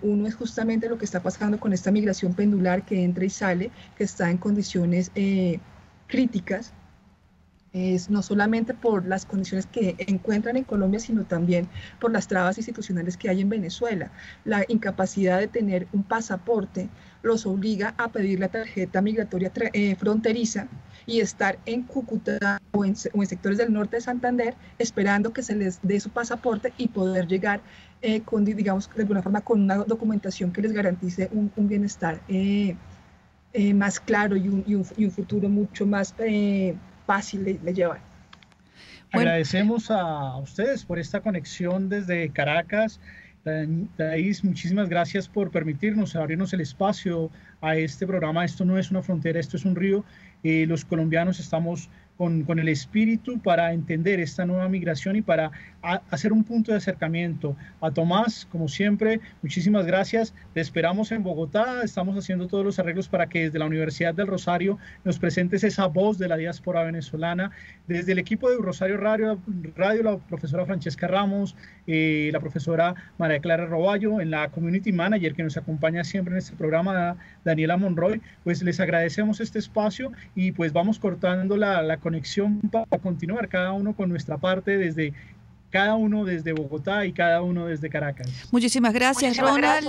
Uno es justamente lo que está pasando con esta migración pendular que entra y sale, que está en condiciones críticas. Es no solamente por las condiciones que encuentran en Colombia, sino también por las trabas institucionales que hay en Venezuela. La incapacidad de tener un pasaporte los obliga a pedir la tarjeta migratoria fronteriza y estar en Cúcuta o en sectores del norte de Santander esperando que se les dé su pasaporte y poder llegar digamos, de alguna forma con una documentación que les garantice un bienestar más claro y un futuro mucho más fácil de llevar. Bueno. Agradecemos a ustedes por esta conexión desde Caracas. Thais, muchísimas gracias por permitirnos abrirnos el espacio a este programa. Esto no es una frontera, esto es un río. Los colombianos estamos con el espíritu para entender esta nueva migración y para hacer un punto de acercamiento. A Tomás, como siempre, muchísimas gracias. Te esperamos en Bogotá. Estamos haciendo todos los arreglos para que desde la Universidad del Rosario nos presentes esa voz de la diáspora venezolana. Desde el equipo de Rosario Radio, la profesora Francesca Ramos, la profesora María Clara Roballo, en la Community Manager que nos acompaña siempre en este programa, Daniela Monroy, pues les agradecemos este espacio y pues vamos cortando la conexión para continuar cada uno con nuestra parte cada uno desde Bogotá y cada uno desde Caracas. Muchísimas gracias, Ronald,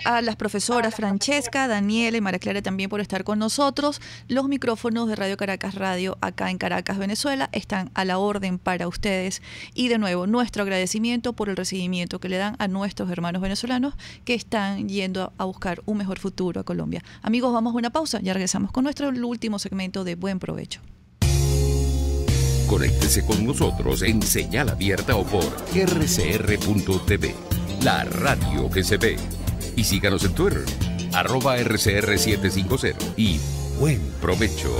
a las profesoras Francesca, Daniela y María Clara también por estar con nosotros. Los micrófonos de Radio Caracas Radio acá en Caracas, Venezuela, están a la orden para ustedes. Y de nuevo, nuestro agradecimiento por el recibimiento que le dan a nuestros hermanos venezolanos que están yendo a buscar un mejor futuro a Colombia. Amigos, vamos a una pausa. Ya regresamos con nuestro último segmento de Buen Provecho. Conéctese con nosotros en señal abierta o por rcr.tv, la radio que se ve. Y síganos en Twitter, @rcr750 y buen provecho.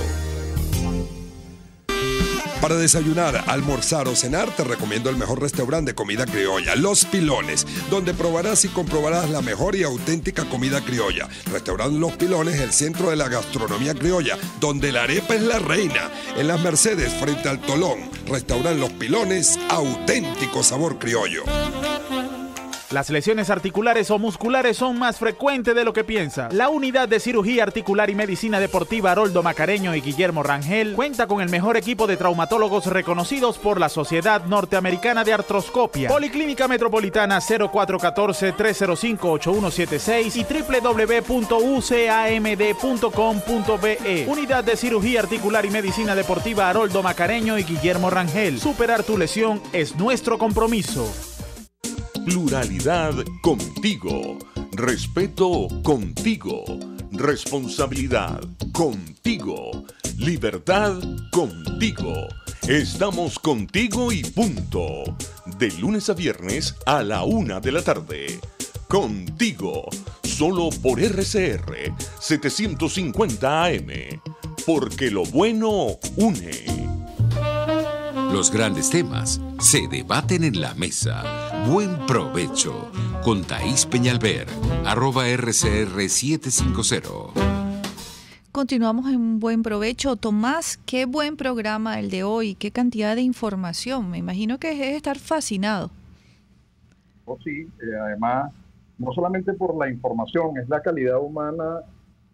Para desayunar, almorzar o cenar, te recomiendo el mejor restaurante de comida criolla, Los Pilones, donde probarás y comprobarás la mejor y auténtica comida criolla. Restaurante Los Pilones, el centro de la gastronomía criolla, donde la arepa es la reina. En Las Mercedes, frente al Tolón, Restaurante Los Pilones, auténtico sabor criollo. Las lesiones articulares o musculares son más frecuentes de lo que piensa. La Unidad de Cirugía Articular y Medicina Deportiva Haroldo Macareño y Guillermo Rangel cuenta con el mejor equipo de traumatólogos reconocidos por la Sociedad Norteamericana de Artroscopia. Policlínica Metropolitana 0414-305-8176 y www.ucamd.com.be. Unidad de Cirugía Articular y Medicina Deportiva Haroldo Macareño y Guillermo Rangel. Superar tu lesión es nuestro compromiso. Pluralidad contigo. Respeto contigo. Responsabilidad contigo. Libertad contigo. Estamos contigo y punto. De lunes a viernes a la 1 de la tarde. Contigo. Solo por RCR 750 AM. Porque lo bueno une. Los grandes temas se debaten en la mesa. Buen provecho con Thaís Peñalver, @RCR750. Continuamos en Buen Provecho. Tomás, qué buen programa el de hoy, qué cantidad de información. Me imagino que es estar fascinado. Oh, sí, además, no solamente por la información, es la calidad humana,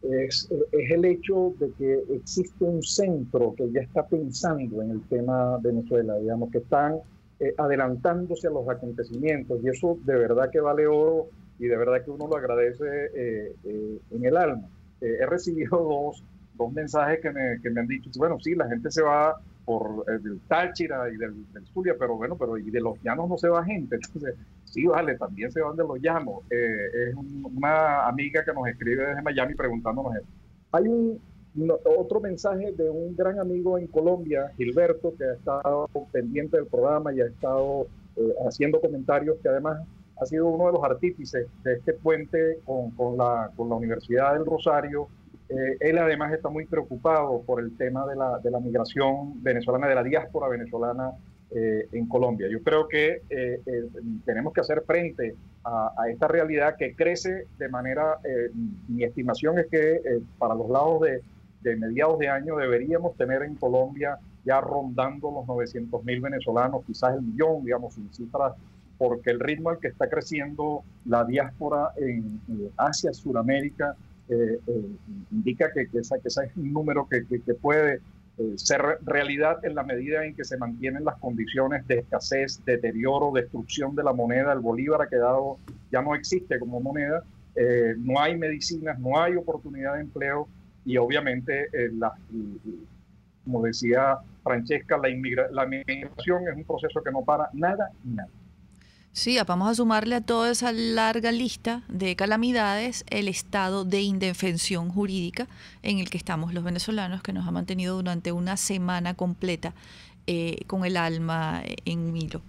es el hecho de que existe un centro que ya está pensando en el tema Venezuela, digamos, que están adelantándose a los acontecimientos, y eso de verdad que vale oro y de verdad que uno lo agradece en el alma. He recibido dos mensajes que me han dicho, bueno, sí, la gente se va por el Táchira y del Zulia, pero bueno, y de los llanos no se va gente. Entonces, sí, vale, también se van de los llanos. Es una amiga que nos escribe desde Miami preguntándonos eso. Hay otro mensaje de un gran amigo en Colombia, Gilberto, que ha estado pendiente del programa y ha estado haciendo comentarios, que además ha sido uno de los artífices de este puente con la Universidad del Rosario. Él además está muy preocupado por el tema de la migración venezolana, de la diáspora venezolana en Colombia. Yo creo que tenemos que hacer frente a esta realidad que crece de manera, mi estimación es que para los lados de mediados de año deberíamos tener en Colombia ya rondando los 900.000 venezolanos, quizás el millón, digamos, sin cifras, porque el ritmo al que está creciendo la diáspora en Asia, Sudamérica, indica que ese es un número que puede ser realidad en la medida en que se mantienen las condiciones de escasez, deterioro, destrucción de la moneda. El bolívar ha quedado, ya no existe como moneda, no hay medicinas, no hay oportunidad de empleo y obviamente, como decía Francesca, la migración es un proceso que no para nada y nada. Sí, vamos a sumarle a toda esa larga lista de calamidades el estado de indefensión jurídica en el que estamos los venezolanos, que nos ha mantenido durante una semana completa con el alma en hilo.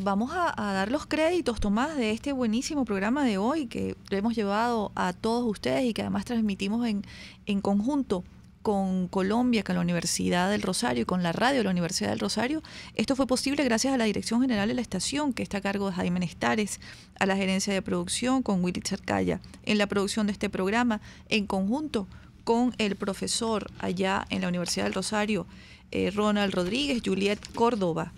Vamos a dar los créditos, Tomás, de este buenísimo programa de hoy que le hemos llevado a todos ustedes y que además transmitimos en conjunto con Colombia, con la Universidad del Rosario y con la radio de la Universidad del Rosario. Esto fue posible gracias a la Dirección General de la Estación, que está a cargo de Jaime Nestares, a la Gerencia de Producción con Willy Cercaya, en la producción de este programa, en conjunto con el profesor allá en la Universidad del Rosario, Ronald Rodríguez, Juliet Córdoba,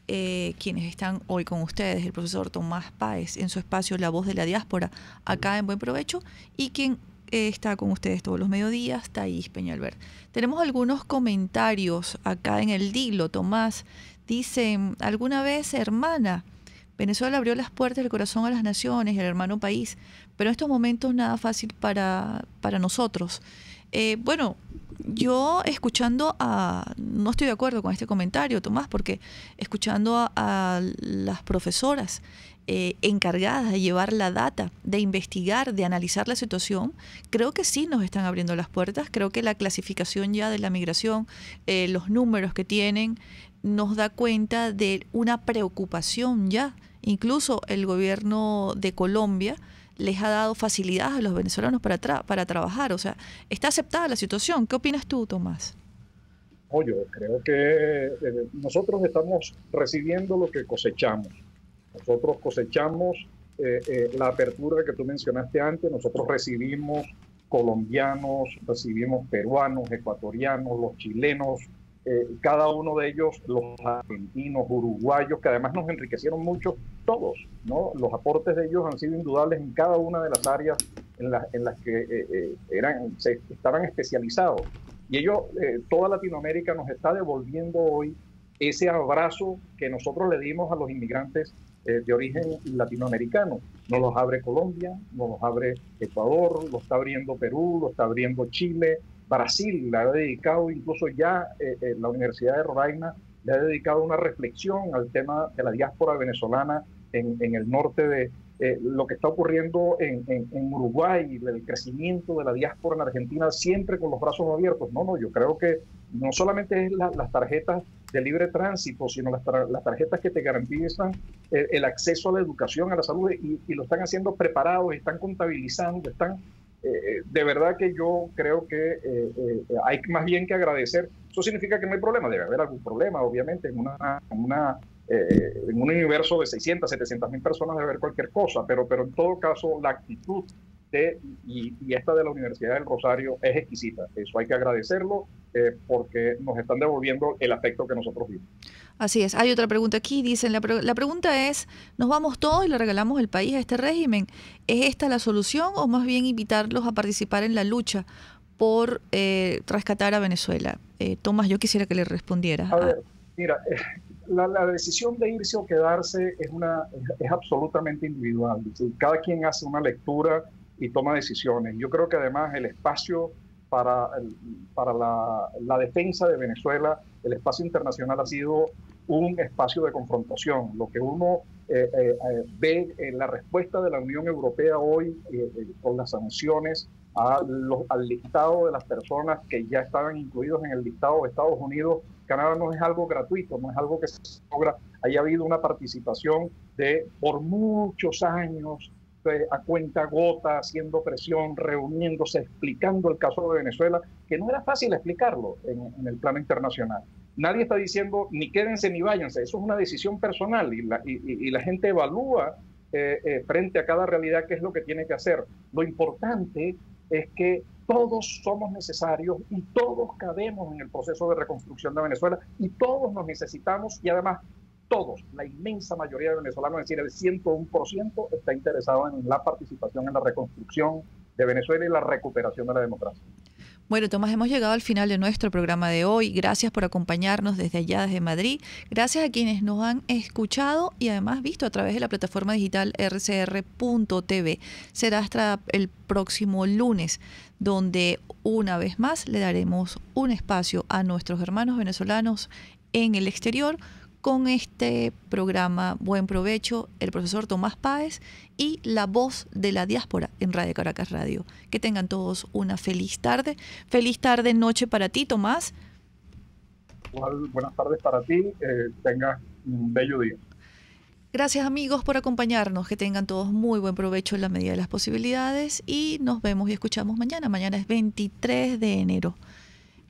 quienes están hoy con ustedes, el profesor Tomás Páez en su espacio La Voz de la Diáspora, acá en Buen Provecho, y quien está con ustedes todos los mediodías, Thaís Peñalver. Tenemos algunos comentarios acá en el Dilo. Tomás dice, alguna vez, hermana, Venezuela abrió las puertas del corazón a las naciones, el hermano país, pero en estos momentos nada fácil para nosotros. Yo escuchando no estoy de acuerdo con este comentario, Tomás, porque escuchando a las profesoras encargadas de llevar la data, de investigar, de analizar la situación, creo que sí nos están abriendo las puertas. Creo que la clasificación ya de la migración, los números que tienen, nos da cuenta de una preocupación ya. Incluso el gobierno de Colombia les ha dado facilidades a los venezolanos para trabajar. O sea, está aceptada la situación. ¿Qué opinas tú, Tomás? Yo creo que nosotros estamos recibiendo lo que cosechamos. Nosotros cosechamos la apertura que tú mencionaste antes. Nosotros recibimos colombianos, recibimos peruanos, ecuatorianos, los chilenos, cada uno de ellos, los argentinos, uruguayos, que además nos enriquecieron mucho todos, ¿no? Los aportes de ellos han sido indudables en cada una de las áreas en las que estaban especializados. Y ellos, toda Latinoamérica nos está devolviendo hoy ese abrazo que nosotros le dimos a los inmigrantes de origen latinoamericano. Nos los abre Colombia, nos los abre Ecuador, lo está abriendo Perú, lo está abriendo Chile, Brasil le ha dedicado, incluso ya la Universidad de Roraima le ha dedicado una reflexión al tema de la diáspora venezolana en el norte de lo que está ocurriendo en Uruguay, el crecimiento de la diáspora en Argentina, siempre con los brazos abiertos. Yo creo que no solamente es las tarjetas de libre tránsito, sino las tarjetas que te garantizan el acceso a la educación, a la salud, y lo están haciendo preparados, están contabilizando, están de verdad que yo creo que hay más bien que agradecer. Eso significa que no hay problema, debe haber algún problema, obviamente, en un universo de 600, 700 mil personas debe haber cualquier cosa, pero en todo caso la actitud y esta de la Universidad del Rosario es exquisita. Eso hay que agradecerlo porque nos están devolviendo el afecto que nosotros vimos. Así es. Hay otra pregunta aquí. Dicen, la pregunta es, ¿nos vamos todos y le regalamos el país a este régimen? ¿Es esta la solución o más bien invitarlos a participar en la lucha por rescatar a Venezuela? Tomás, yo quisiera que le respondiera. A ver, mira, la decisión de irse o quedarse es absolutamente individual. Cada quien hace una lectura y toma decisiones. Yo creo que además el espacio para la defensa de Venezuela, el espacio internacional ha sido un espacio de confrontación. Lo que uno ve en la respuesta de la Unión Europea hoy con las sanciones al listado de las personas que ya estaban incluidos en el listado de Estados Unidos, Canadá, no es algo gratuito, no es algo que se logra. Haya habido una participación por muchos años, a cuenta gota, haciendo presión, reuniéndose, explicando el caso de Venezuela, que no era fácil explicarlo en el plano internacional. Nadie está diciendo ni quédense ni váyanse, eso es una decisión personal y la gente evalúa frente a cada realidad qué es lo que tiene que hacer. Lo importante es que todos somos necesarios y todos cabemos en el proceso de reconstrucción de Venezuela y todos nos necesitamos y además todos, la inmensa mayoría de venezolanos, es decir, el 101% está interesado en la participación en la reconstrucción de Venezuela y la recuperación de la democracia. Bueno, Tomás, hemos llegado al final de nuestro programa de hoy. Gracias por acompañarnos desde allá, desde Madrid. Gracias a quienes nos han escuchado y además visto a través de la plataforma digital rcr.tv. Será hasta el próximo lunes, donde una vez más le daremos un espacio a nuestros hermanos venezolanos en el exterior con este programa Buen Provecho, el profesor Tomás Páez y la voz de la diáspora en Radio Caracas Radio. Que tengan todos una feliz tarde, noche para ti, Tomás. Igual, buenas tardes para ti, tengas un bello día. Gracias amigos por acompañarnos, que tengan todos muy buen provecho en la medida de las posibilidades y nos vemos y escuchamos mañana. Mañana es 23 de enero.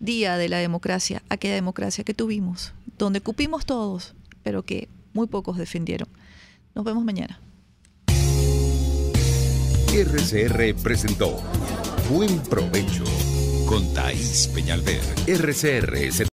Día de la democracia, aquella democracia que tuvimos, donde cupimos todos, pero que muy pocos defendieron. Nos vemos mañana. RCR presentó Buen Provecho con Thaís Peñalver. RCR